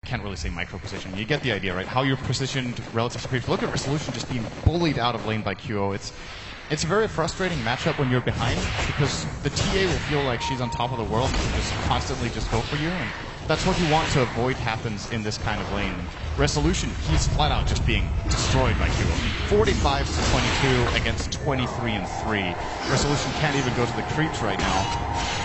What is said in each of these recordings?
can't really say micro position. You get the idea, right? How you're positioned relative to previous. Look at Resolution just being bullied out of lane by QO. It's a very frustrating matchup when you're behind because the TA will feel like she's on top of the world and just constantly just go for you. And that's what you want to avoid happens in this kind of lane. Resolution, he's flat out just being destroyed by QO. 45 to 22 against 23 and 3. Resolution can't even go to the creeps right now.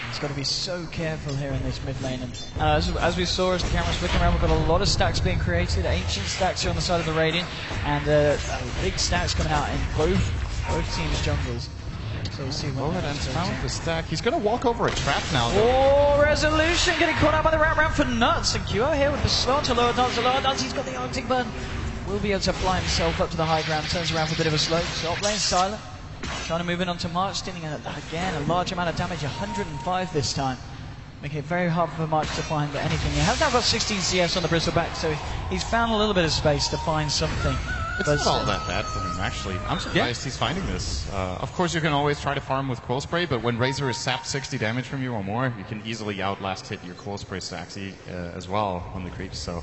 He's got to be so careful here in this mid lane. And as we saw as the camera's flicking around, we've got a lot of stacks being created. Ancient stacks here on the side of the Radiant, and big stacks coming out in both teams' jungles. So we'll see what happens. Found the stack. He's going to walk over a trap now. Oh, Resolution getting caught out by the round for Nuts. And QO here with the slow to lower Nuts. He's got the Arctic burn. Will be able to fly himself up to the high ground. Turns around for a bit of a slow. Top lane silent. Trying to move in onto March. Dealing again a large amount of damage. 105 this time. Making it very hard for March to find anything. He has now got 16 CS on the Bristleback, so he's found a little bit of space to find something. It's not all that bad for him, actually. I'm surprised he's finding this. Of course, you can always try to farm with Cold Spray, but when Razor is sapped 60 damage from you or more, you can easily outlast hit your Cold Spray stacks as well on the creeps. So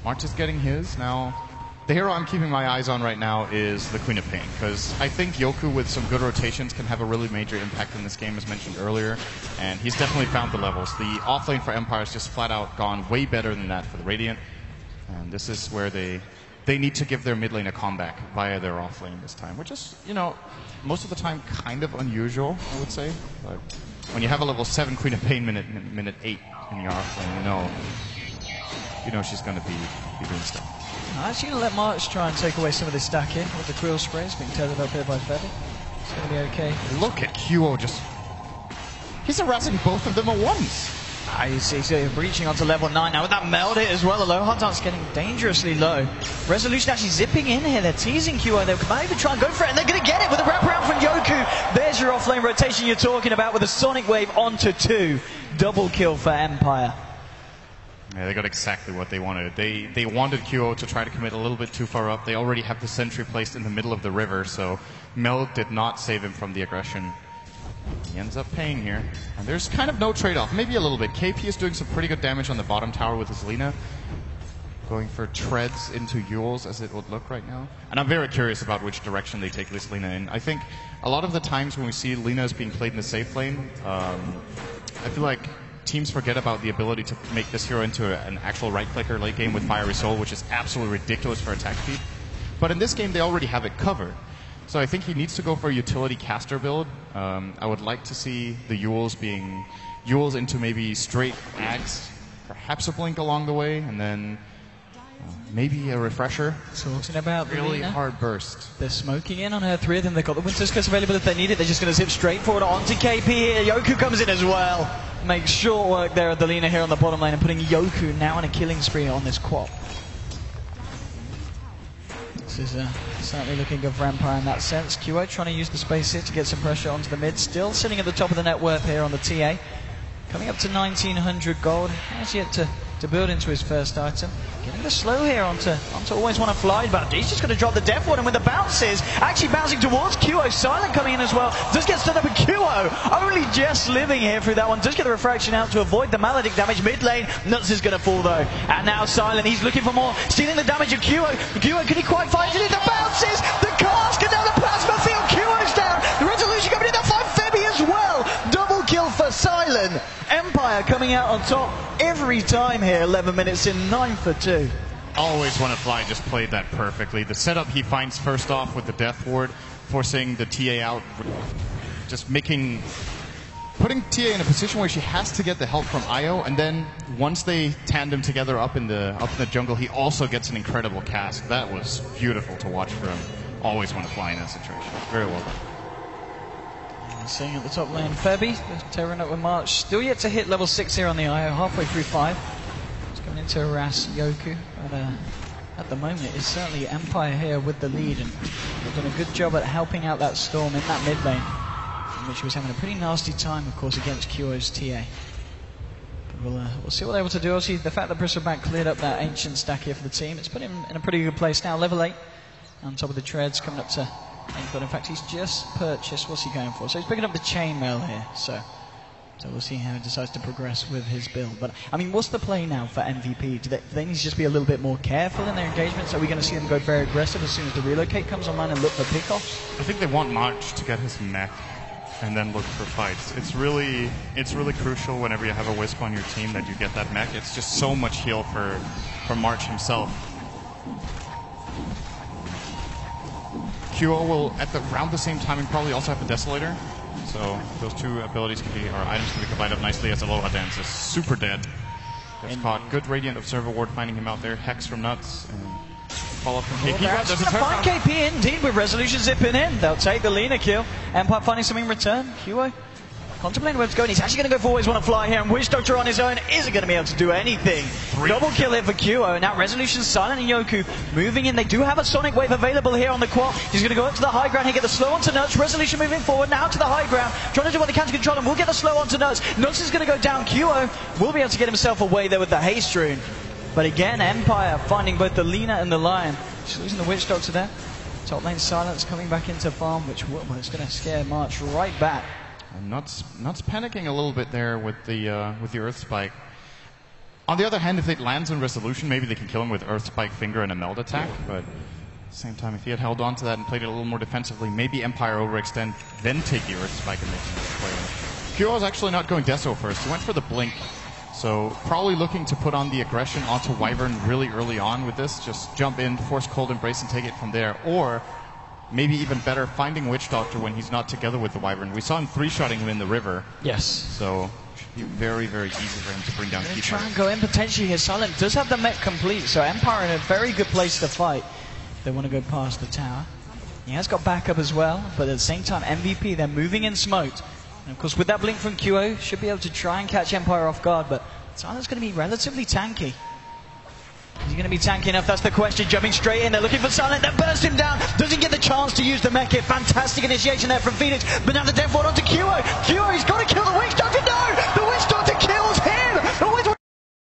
March is getting his. Now, the hero I'm keeping my eyes on right now is the Queen of Pain, because I think Yoku with some good rotations can have a really major impact in this game, as mentioned earlier, and he's definitely found the levels. The offlane for Empire is just flat out gone way better than that for the Radiant, and this is where they need to give their mid lane a comeback via their off lane this time, which is, you know, most of the time kind of unusual, I would say. But when you have a level 7 Queen of Pain minute 8 in your off lane, you know she's going to be doing stuff. I'm actually going to let March try and take away some of this stack here with the Quill Sprays being tethered up here by Febby. It's going to be okay. Look at QO just... He's harassing both of them at once. You see, so you're breaching onto level 9 now with that meld hit as well. The low hard dance getting dangerously low. Resolution actually zipping in here. They're teasing QO. They might even try and go for it, and they're going to get it with a wraparound from Yoku. There's your offlane rotation you're talking about with a Sonic Wave onto 2. Double kill for Empire. Yeah, they got exactly what they wanted. They wanted QO to try to commit a little bit too far up. They already have the sentry placed in the middle of the river, so Meld did not save him from the aggression. He ends up paying here. And there's kind of no trade-off. Maybe a little bit. KP is doing some pretty good damage on the bottom tower with his Lina. Going for treads into Yules, as it would look right now. And I'm very curious about which direction they take this Lina in. I think a lot of the times when we see Linas being played in the safe lane, I feel like teams forget about the ability to make this hero into an actual right-clicker late game with Fiery Soul, which is absolutely ridiculous for attack speed. But in this game, they already have it covered. So I think he needs to go for a utility caster build. I would like to see the Yules being Yules into maybe straight Axe, perhaps a Blink along the way, and then maybe a refresher. Talking about really Lina. Hard burst. They're smoking in on her 3 of them. They've got the Winter's Curse available if they need it. They're just going to zip straight forward onto KP here. Yoku comes in as well. Makes short work there at the Lina here on the bottom lane and putting Yoku now on a killing spree on this quad. This is certainly looking good for Empire in that sense. QO trying to use the space here to get some pressure onto the mid. Still sitting at the top of the net worth here on the TA. Coming up to 1900 gold. Has yet to build into his first item. Getting the slow here onto Always Want to Fly, but he's just going to drop the Death Ward, and with the bounces, actually bouncing towards QO. Silent coming in as well. Does get stood up, and QO only just living here through that one. Does get the refraction out to avoid the Maledict damage. Mid lane, Nuts is going to fall though. And now Silent, he's looking for more. Stealing the damage of QO. QO, can he quite find it? The bounces, the cask, and now the plasma field. QO's down. The Resolution coming in. That fight Febby as well. Double kill for Silent. Empire coming out on top every time here. 11 minutes in, 9 for 2. Always Want to Fly just played that perfectly. The setup he finds first off with the Death Ward, forcing the TA out, just putting TA in a position where she has to get the help from Io, and then once they tandem together up in the jungle, he also gets an incredible cast. That was beautiful to watch for him. Always Want to Fly in that situation. Very well done. Seeing at the top lane, Febby, tearing up with March. Still yet to hit level 6 here on the IO, halfway through 5. It's coming in to harass Yoku. But at the moment, it's certainly Empire here with the lead. And they've done a good job at helping out that Storm in that mid lane, in which he was having a pretty nasty time, of course, against QO's TA. But we'll see what they're able to do. Obviously, the fact that Bristleback cleared up that Ancient stack here for the team, it's put him in a pretty good place now. Level 8 on top of the treads, coming up to... But in fact, he's just purchased, what's he going for? So he's picking up the chainmail here. So So we'll see how he decides to progress with his build. But, I mean, what's the play now for MVP? Do they need to just be a little bit more careful in their engagements? Are we going to see them go very aggressive as soon as the relocate comes online and look for pickoffs? I think they want March to get his mech and then look for fights. It's really crucial whenever you have a Wisp on your team that you get that mech. It's just so much heal for March himself. QO will, around the same timing, probably also have the Desolator. So those two abilities can be, or items can be combined up nicely as Aloha Dance is super dead. They've caught good Radiant Observer Ward finding him out there, Hex from Nuts, and follow from KP. There's a find KP indeed with Resolution zipping in. They'll take the Lina kill. Empire finding something in return. QO contemplating where it's going. He's actually going to go for Always Wanna Fly here, and Witch Doctor on his own isn't going to be able to do anything. Double kill here for QO, and now Resolution, Silent, and Yoku moving in. They do have a Sonic Wave available here on the quad. He's going to go up to the high ground and get the slow onto Nuts. Resolution moving forward now to the high ground, trying to do what they can to control him. We'll get the slow onto Nuts. Nuts is going to go down. QO will be able to get himself away there with the Haste Rune. But again, Empire finding both the Lina and the Lion. Just losing the Witch Doctor there. Top lane Silence coming back into farm, which is going to scare March right back. And Nuts panicking a little bit there with the Earth Spike. On the other hand, if it lands in Resolution, maybe they can kill him with Earth Spike, Finger, and a Meld attack. But at the same time, if he had held on to that and played it a little more defensively, maybe Empire overextend, then take the Earth Spike and make him play. QO is actually not going Deso first. He went for the Blink. So probably looking to put on the aggression onto Wyvern really early on with this. Just jump in, force Cold Embrace, and take it from there. Or maybe even better, finding Witch Doctor when he's not together with the Wyvern. We saw him three-shotting him in the river. Yes. So it should be very, very easy for him to bring down Keeper. Try and go in potentially here. Silent does have the mech complete, so Empire in a very good place to fight. They want to go past the tower. He has got backup as well, but at the same time, MVP, they're moving in smoked. And of course, with that blink from QO, should be able to try and catch Empire off guard, but Silent's going to be relatively tanky. Is he going to be tanky enough? That's the question. Jumping straight in. They're looking for Silent. They burst him down. Doesn't get the chance to use the mech hit. Fantastic initiation there from Phoenix. But now the death ward onto QO. QO, he's got to kill the Witch Doctor. No! The Witch Doctor kills him! The Witch Doctor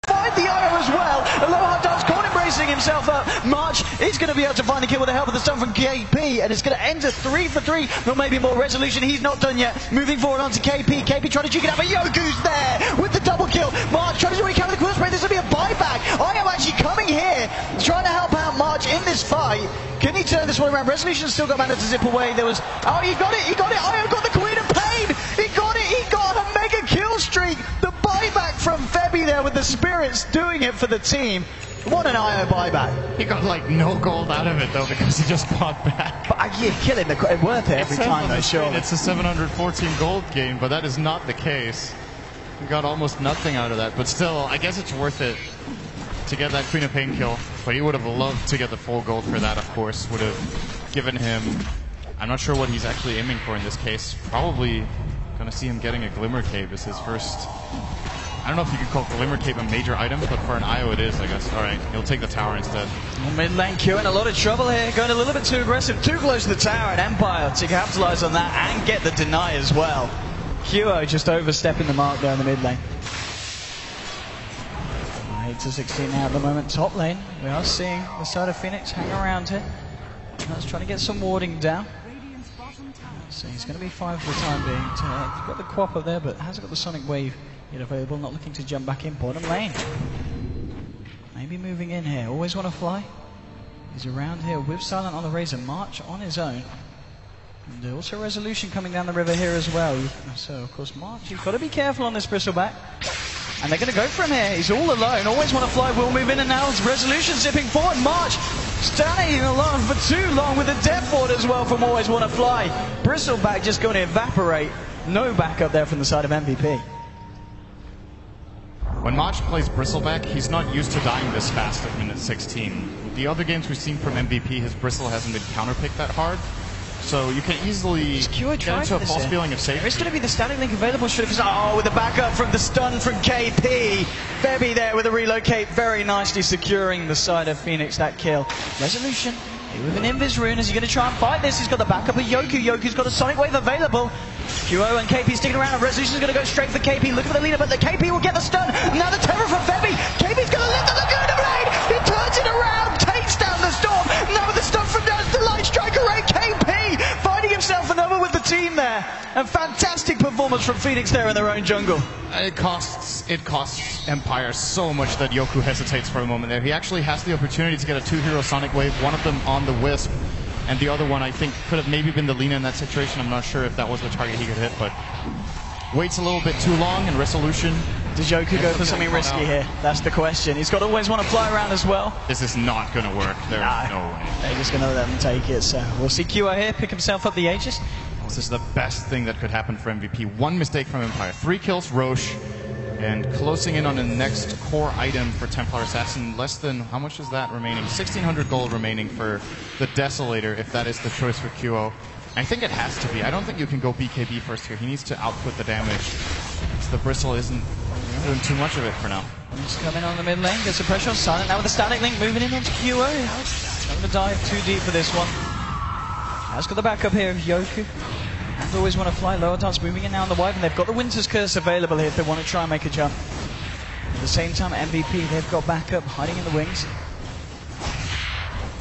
find the IO as well. Aloha Dance Cold Embracing himself up. March is going to be able to find the kill with the help of the stun from KP. And it's going to end a 3 for 3. Or maybe more. Resolution. He's not done yet. Moving forward onto KP. KP trying to cheek it out. But Yoku's there with the double kill. March trying to do what he can with the quill spray. This will be a buyback. I am actually coming here, trying to help out March in this fight. Can he turn this one around? Resolution's still got mana to zip away. There was, oh, he got it. I got the Queen of Pain. He got it. He got a mega kill streak. The buyback from Febby there with the spirits doing it for the team. What an IO buyback. He got like no gold out of it though because he just bought back. But yeah, killing the worth it every time though, sure. It's a 714 gold game, but that is not the case. We got almost nothing out of that, but still, I guess it's worth it to get that Queen of Pain kill. But he would have loved to get the full gold for that, of course. Would have given him, I'm not sure what he's actually aiming for in this case. Probably going to see him getting a Glimmer Cape as his first. I don't know if you can call Glimmer Cape a major item, but for an IO it is, I guess. Alright, he'll take the tower instead. Mid lane Q in a lot of trouble here, going a little bit too aggressive, too close to the tower, and Empire to capitalize on that and get the deny as well. QO just overstepping the mark there in the mid lane. 8 to 16 now at the moment. Top lane, we are seeing the side of Phoenix hang around here. That's trying to get some warding down. So he's going to be fine for the time being. He's got the Quap up there, but hasn't got the Sonic Wave yet available. Not looking to jump back in. Bottom lane. Maybe moving in here. Always Want to Fly. He's around here with Silent on the Razor. March on his own. And also Resolution coming down the river here as well. So, of course, March, you've got to be careful on this Bristleback. And they're going to go from here. He's all alone. Always Want to Fly will move in and now. Resolution zipping forward. March standing alone for too long with the death ward as well from Always Want to Fly. Bristleback just going to evaporate. No backup there from the side of MVP. When March plays Bristleback, he's not used to dying this fast at minute 16. The other games we've seen from MVP, his Bristle hasn't been counterpicked that hard. So you can easily get into a false feeling of safety. There is going to be the static link available. Oh, with the backup from the stun from KP. Febby there with a relocate, very nicely securing the side of Phoenix that kill. Resolution with an Invis rune. Is he going to try and fight this? He's got the backup of Yoku. Yoku's got a Sonic Wave available. QO and KP sticking around. Resolution's going to go straight for KP. Look for the leader, but the KP will get the stun. Now the terror from Febby. KP's going to lift the Laguna Blade. He turns it around, takes down the storm. Now with the stun from down the Light Striker Ray. KP finding himself another with the team there. A fantastic performance. much from Phoenix there in their own jungle. It costs Empire so much that Yoku hesitates for a moment there. He actually has the opportunity to get a 2-hero Sonic Wave, one of them on the Wisp, and the other one I think could have maybe been the Lina in that situation. I'm not sure if that was the target he could hit, but waits a little bit too long, and Resolution. Does Yoku go for something risky here? That's the question. He's got to always want to fly around as well. This is not going to work. There's no way. They're just going to let them take it. So we'll see QO here pick himself up the Aegis. This is the best thing that could happen for MVP. One mistake from Empire. 3 kills, Roche, and closing in on the next core item for Templar Assassin. Less than, how much is that remaining? 1,600 gold remaining for the Desolator, if that is the choice for QO. I think it has to be. I don't think you can go BKB first here. He needs to output the damage. So the Bristle isn't doing too much of it for now. He's coming on the mid lane, gets some pressure on Silent. Now with the Static Link moving in onto QO. Not going to dive too deep for this one. Has got the backup here of Yoku. And always want to fly. Lower Dance moving in now on the Wyvern. They've got the Winter's Curse available here if they want to try and make a jump. At the same time, MVP, they've got backup hiding in the wings.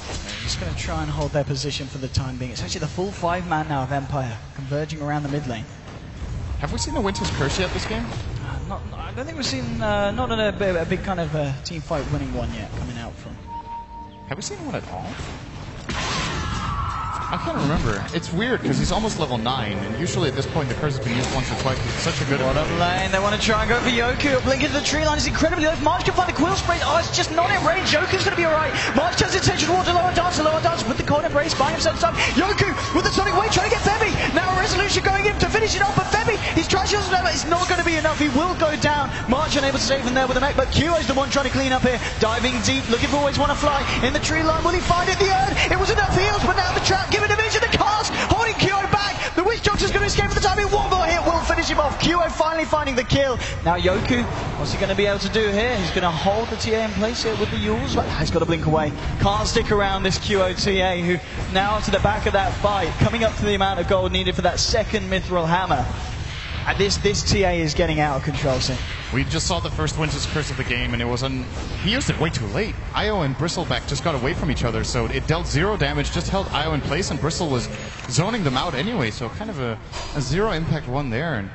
They're just going to try and hold their position for the time being. It's actually the full 5-man now of Empire converging around the mid lane. Have we seen the Winter's Curse yet this game? I don't think we've seen, not in a big kind of team fight winning one yet coming out from. Have we seen one at all? I can't remember. It's weird because he's almost level 9, and usually at this point the curse has been used once or twice. It's such a good bottom lane. They want to try and go for Yoku. Blink into the tree line is incredibly low. March can find the Quill Spray. Oh, it's just not in range. Yoku's going to be alright. March turns his attention towards the lower dance with the cold embrace by himself. Yoku with the Sonic Wave trying to get Femi. Now a Resolution going in to finish it off, but Femi, he's trying to it's not going to be enough. He will go down. March unable to save him there with the mech, but QO is the one trying to clean up here. Diving deep, looking for always want to fly in the tree line. Will he find it? The urn. It was enough heals, but now the trap giving a vision. The cast holding QO back. The Witch Doctor's going to escape for the time. One more hit will finish him off. QO finally finding the kill. Now Yoku, what's he going to be able to do here? He's going to hold the TA in place here with the Yules. He's got to blink away. Can't stick around this QO TA, who now to the back of that fight, coming up to the amount of gold needed for that second Mithril Hammer. And this TA is getting out of control, so. We just saw the first Winter's Curse of the game, and it was he used it way too late. Io and Bristleback just got away from each other, so it dealt 0 damage, just held Io in place, and Bristle was zoning them out anyway, so kind of a 0 impact one there. And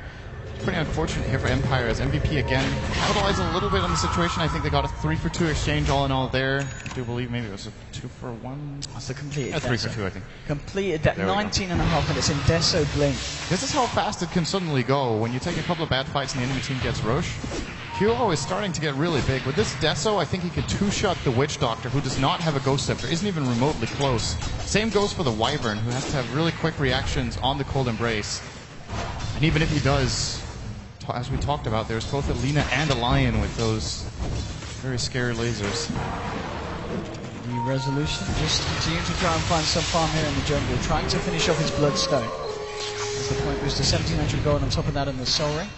pretty unfortunate here for Empire as MVP again capitalized a little bit on the situation. I think they got a 3-for-2 exchange all in all there. I do believe maybe it was a 2-for-1. That's a completed 3-for-2, I think. Completed that 19.5 minutes in Deso Blink. This is how fast it can suddenly go when you take a couple of bad fights and the enemy team gets Roche. QO is starting to get really big. With this Deso, I think he could 2-shot the Witch Doctor, who does not have a Ghost Scepter, isn't even remotely close. Same goes for the Wyvern, who has to have really quick reactions on the Cold Embrace. And even if he does, as we talked about, there's both a Lina and a Lion with those very scary lasers. The Resolution just continuing to try and find some farm here in the jungle, trying to finish off his Bloodstone. As the point boost to 1,700 gold on top of that in the Soul Ring.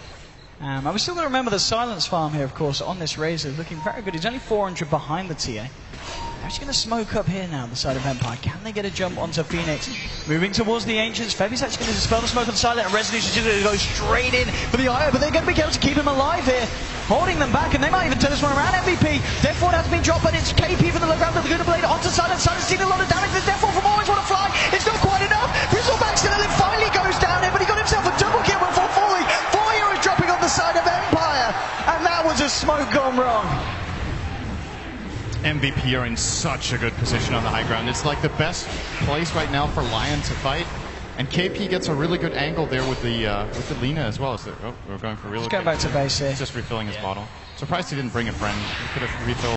And we still got to remember the Silence farm here, of course, on this Razor, looking very good. He's only 400 behind the TA. They're actually going to smoke up here now, the side of Empire. Can they get a jump onto Phoenix? Moving towards the Ancients. Febi's actually going to dispel the smoke on Silent, and Resolution's just going to go straight in for the IO, but they're going to be able to keep him alive here, holding them back, and they might even turn this one around. MVP. Deathward has been dropped, but it's KP from the low ground with the Guna Blade onto Silent. Silent's seen a lot of damage. There's Deathward from Always Want to Fly. It's not quite enough. Bristleback's going to live, finally goes down here, but he got himself a double kill before falling. 4 heroes dropping on the side of Empire, and that was a smoke gone wrong. MVP are in such a good position on the high ground. It's like the best place right now for Lion to fight. And KP gets a really good angle there with the Lina as well. So, we're going for real. Let's go back to base here. He's just refilling his bottle. Surprised he didn't bring a friend. He could have refilled.